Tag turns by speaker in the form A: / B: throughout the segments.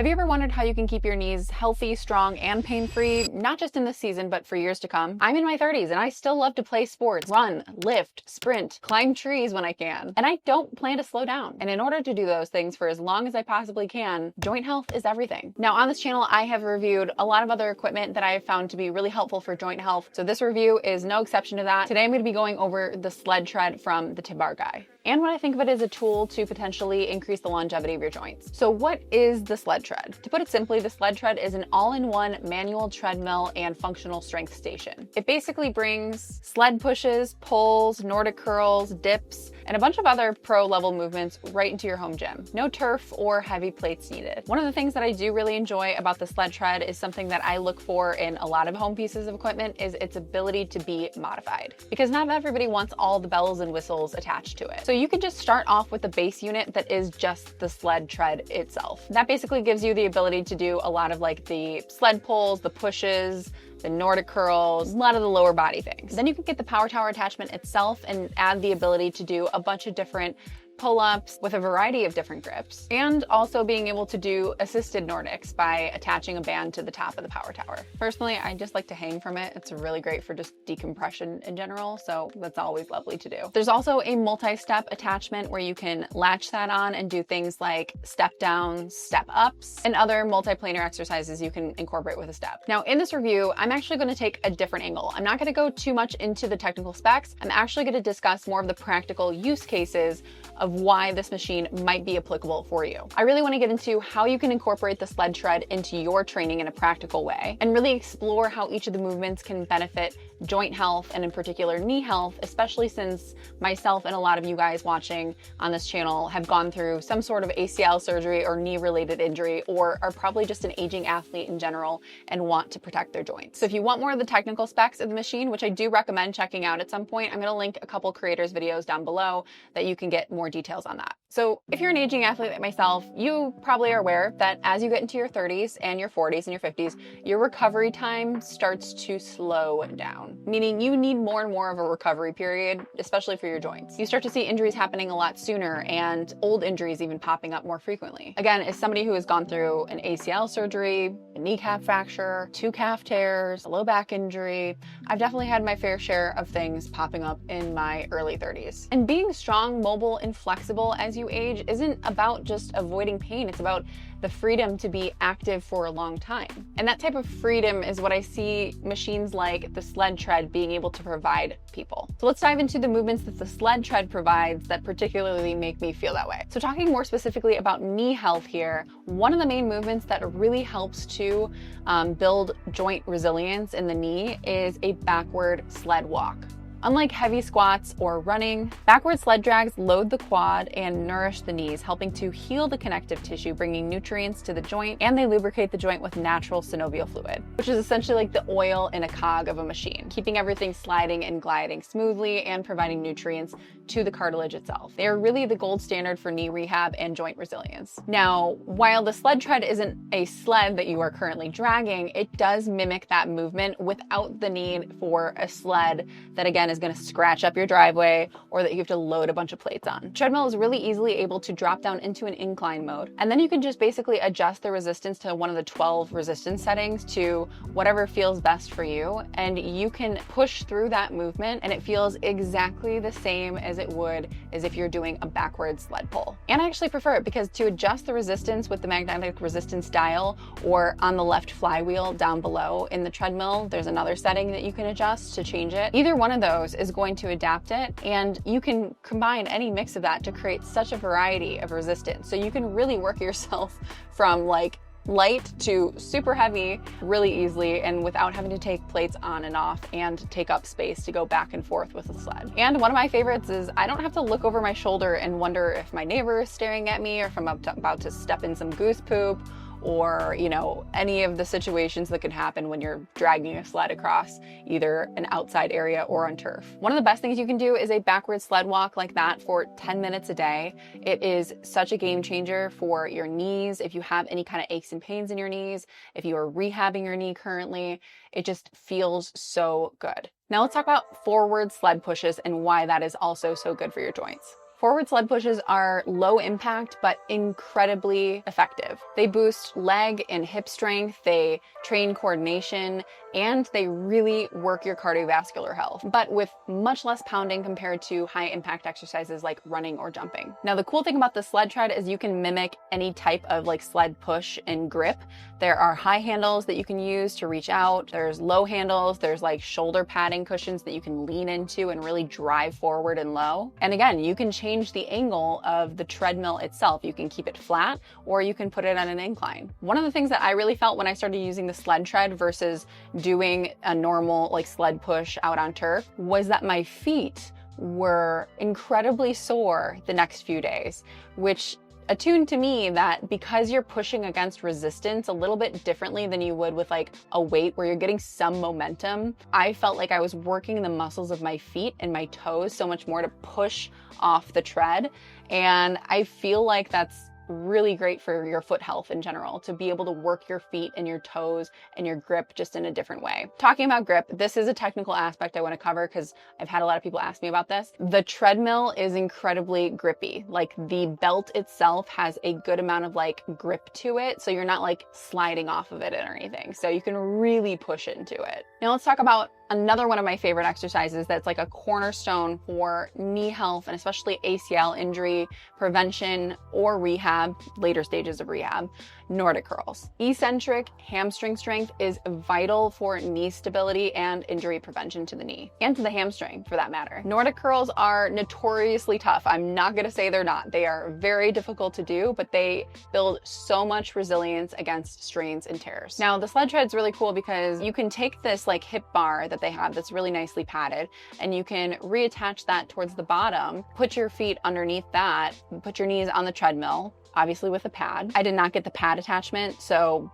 A: Have you ever wondered how you can keep your knees healthy, strong, and pain-free, not just in this season, but for years to come? I'm in my 30s and I still love to play sports, run, lift, sprint, climb trees when I can, and I don't plan to slow down. And in order to do those things for as long as I possibly can, joint health is everything. Now on this channel, I have reviewed a lot of other equipment that I have found to be really helpful for joint health. So this review is no exception to that. Today I'm going to be going over the Sled TreD from the Bar guy, and when I think of it as a tool to potentially increase the longevity of your joints. So what is the Sled TreD? To put it simply, the Sled TreD is an all-in-one manual treadmill and functional strength station. It basically brings sled pushes, pulls, Nordic curls, dips, and a bunch of other pro-level movements right into your home gym. No turf or heavy plates needed. One of the things that I do really enjoy about the Sled TreD is something that I look for in a lot of home pieces of equipment is its ability to be modified. Because not everybody wants all the bells and whistles attached to it. So you can just start off with the base unit that is just the Sled TreD itself. That basically gives you the ability to do a lot of like the sled pulls, the pushes, the Nordic curls, a lot of the lower body things. Then you can get the power tower attachment itself and add the ability to do a bunch of different pull-ups with a variety of different grips, and also being able to do assisted Nordics by attaching a band to the top of the power tower. Personally, I just like to hang from it. It's really great for just decompression in general, so that's always lovely to do. There's also a multi-step attachment where you can latch that on and do things like step downs, step ups, and other multi-planar exercises you can incorporate with a step. Now in this review, I'm actually going to take a different angle. I'm not going to go too much into the technical specs. I'm actually going to discuss more of the practical use cases of why this machine might be applicable for you. I really want to get into how you can incorporate the Sled TreD into your training in a practical way and really explore how each of the movements can benefit joint health and in particular knee health, especially since myself and a lot of you guys watching on this channel have gone through some sort of ACL surgery or knee related injury, or are probably just an aging athlete in general and want to protect their joints. So if you want more of the technical specs of the machine, which I do recommend checking out at some point, I'm going to link a couple creators videos down below that you can get more details on that. So if you're an aging athlete like myself, you probably are aware that as you get into your 30s and your 40s and your 50s, your recovery time starts to slow down, meaning you need more and more of a recovery period, especially for your joints. You start to see injuries happening a lot sooner and old injuries even popping up more frequently. Again, as somebody who has gone through an ACL surgery, a kneecap fracture, 2 calf tears, a low back injury, I've definitely had my fair share of things popping up in my early 30s. And being strong, mobile, and flexible as you age isn't about just avoiding pain. It's about the freedom to be active for a long time. And that type of freedom is what I see machines like the Sled TreD being able to provide people. So let's dive into the movements that the Sled TreD provides that particularly make me feel that way. So talking more specifically about knee health here, one of the main movements that really helps to build joint resilience in the knee is a backward sled walk. Unlike heavy squats or running, backward sled drags load the quad and nourish the knees, helping to heal the connective tissue, bringing nutrients to the joint, and they lubricate the joint with natural synovial fluid, which is essentially like the oil in a cog of a machine, keeping everything sliding and gliding smoothly and providing nutrients to the cartilage itself. They are really the gold standard for knee rehab and joint resilience. Now, while the Sled TreD isn't a sled that you are currently dragging, it does mimic that movement without the need for a sled that, again, is going to scratch up your driveway or that you have to load a bunch of plates on. Treadmill is really easily able to drop down into an incline mode, and then you can just basically adjust the resistance to one of the 12 resistance settings to whatever feels best for you, and you can push through that movement and it feels exactly the same as it would as if you're doing a backward sled pull. And I actually prefer it because to adjust the resistance with the magnetic resistance dial or on the left flywheel down below in the treadmill, there's another setting that you can adjust to change it. Either one of those is going to adapt it, and you can combine any mix of that to create such a variety of resistance. So you can really work yourself from like light to super heavy really easily and without having to take plates on and off and take up space to go back and forth with the sled. And one of my favorites is I don't have to look over my shoulder and wonder if my neighbor is staring at me or if I'm about to step in some goose poop, or, you know, any of the situations that could happen when you're dragging a sled across either an outside area or on turf. One of the best things you can do is a backward sled walk like that for 10 minutes a day. It is such a game changer for your knees. If you have any kind of aches and pains in your knees, if you are rehabbing your knee currently, it just feels so good. Now let's talk about forward sled pushes and why that is also so good for your joints. Forward sled pushes are low impact, but incredibly effective. They boost leg and hip strength, they train coordination, and they really work your cardiovascular health, but with much less pounding compared to high impact exercises like running or jumping. Now, the cool thing about the Sled TreD is you can mimic any type of like sled push and grip. There are high handles that you can use to reach out. There's low handles. There's like shoulder padding cushions that you can lean into and really drive forward and low. And again, you can change the angle of the treadmill itself. You can keep it flat or you can put it on an incline. One of the things that I really felt when I started using the Sled TreD versus doing a normal like sled push out on turf was that my feet were incredibly sore the next few days, which attuned to me that because you're pushing against resistance a little bit differently than you would with like a weight where you're getting some momentum, I felt like I was working the muscles of my feet and my toes so much more to push off the tread. And I feel like that's really great for your foot health in general, to be able to work your feet and your toes and your grip just in a different way. Talking about grip, this is a technical aspect I want to cover because I've had a lot of people ask me about this. The treadmill is incredibly grippy. Like the belt itself has a good amount of like grip to it, so you're not like sliding off of it or anything. So you can really push into it. Now let's talk about another one of my favorite exercises that's like a cornerstone for knee health and especially ACL injury prevention or rehab, later stages of rehab, Nordic curls. Eccentric hamstring strength is vital for knee stability and injury prevention to the knee and to the hamstring for that matter. Nordic curls are notoriously tough. I'm not gonna say they're not. They are very difficult to do, but they build so much resilience against strains and tears. Now the Sled TreD is really cool because you can take this like hip bar that they have that's really nicely padded and you can reattach that towards the bottom, put your feet underneath that, put your knees on the treadmill, obviously with a pad. I did not get the pad attachment, so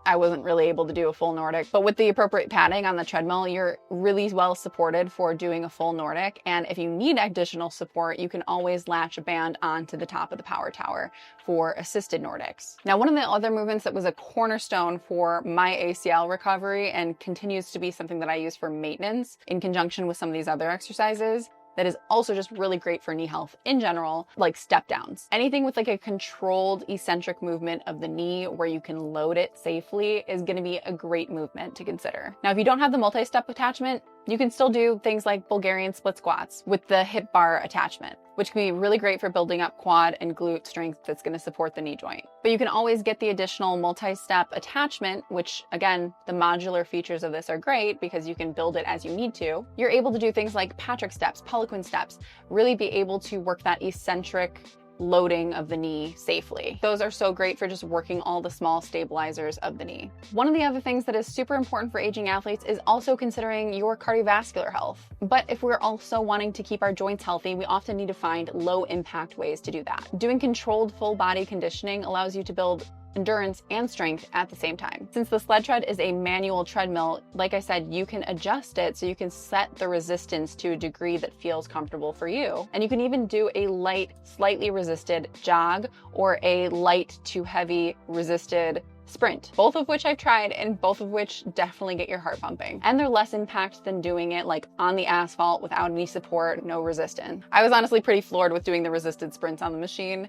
A: I wasn't really able to do a full Nordic, but with the appropriate padding on the treadmill, you're really well supported for doing a full Nordic. And if you need additional support, you can always latch a band onto the top of the power tower for assisted Nordics. Now, one of the other movements that was a cornerstone for my ACL recovery and continues to be something that I use for maintenance in conjunction with some of these other exercises that is also just really great for knee health in general, like step downs. Anything with like a controlled eccentric movement of the knee where you can load it safely is gonna be a great movement to consider. Now, if you don't have the multi-step attachment, you can still do things like Bulgarian split squats with the hip bar attachment, which can be really great for building up quad and glute strength that's going to support the knee joint. But you can always get the additional multi-step attachment, which again, the modular features of this are great because you can build it as you need to. You're able to do things like Patrick steps, Poliquin steps, really be able to work that eccentric loading of the knee safely. Those are so great for just working all the small stabilizers of the knee. One of the other things that is super important for aging athletes is also considering your cardiovascular health. But if we're also wanting to keep our joints healthy, we often need to find low impact ways to do that. Doing controlled full body conditioning allows you to build endurance and strength at the same time. Since the Sled TreD is a manual treadmill, like I said, you can adjust it so you can set the resistance to a degree that feels comfortable for you. And you can even do a light, slightly resisted jog or a light to heavy resisted sprint, both of which I've tried and both of which definitely get your heart pumping. And they're less impact than doing it like on the asphalt without any support, no resistance. I was honestly pretty floored with doing the resisted sprints on the machine.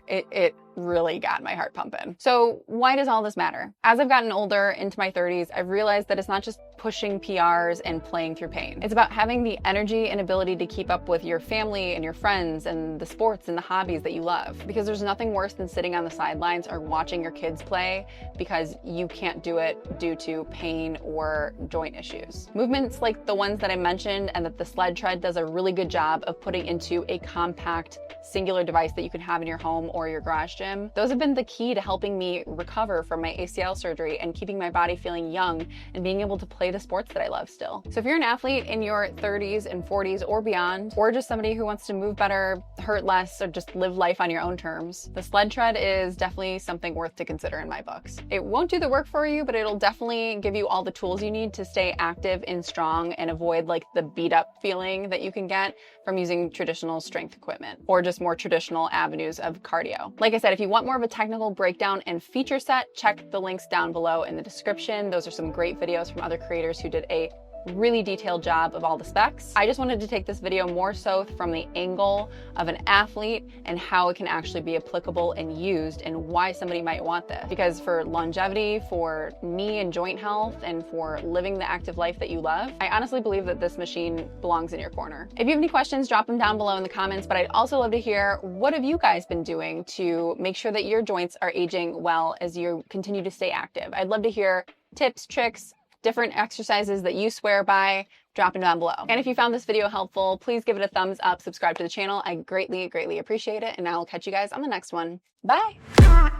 A: It really got my heart pumping. So why does all this matter? As I've gotten older into my 30s, I've realized that it's not just pushing PRs and playing through pain. It's about having the energy and ability to keep up with your family and your friends and the sports and the hobbies that you love. Because there's nothing worse than sitting on the sidelines or watching your kids play because you can't do it due to pain or joint issues. Movements like the ones that I mentioned and that the Sled TreD does a really good job of putting into a compact singular device that you can have in your home or your garage gym. Those have been the key to helping me recover from my ACL surgery and keeping my body feeling young and being able to play the sports that I love still. So if you're an athlete in your 30s and 40s or beyond, or just somebody who wants to move better, hurt less, or just live life on your own terms, the Sled TreD is definitely something worth to consider in my books. It won't do the work for you, but it'll definitely give you all the tools you need to stay active and strong and avoid like the beat up feeling that you can get from using traditional strength equipment or just more traditional avenues of cardio. Like I said, if you want more of a technical breakdown and feature set, check the links down below in the description. Those are some great videos from other creators who did a really detailed job of all the specs. I just wanted to take this video more so from the angle of an athlete and how it can actually be applicable and used and why somebody might want this. Because for longevity, for knee and joint health, and for living the active life that you love, I honestly believe that this machine belongs in your corner. If you have any questions, drop them down below in the comments, but I'd also love to hear, what have you guys been doing to make sure that your joints are aging well as you continue to stay active? I'd love to hear tips, tricks, different exercises that you swear by. Drop them down below. And if you found this video helpful, please give it a thumbs up, subscribe to the channel. I greatly, greatly appreciate it. And I will catch you guys on the next one. Bye.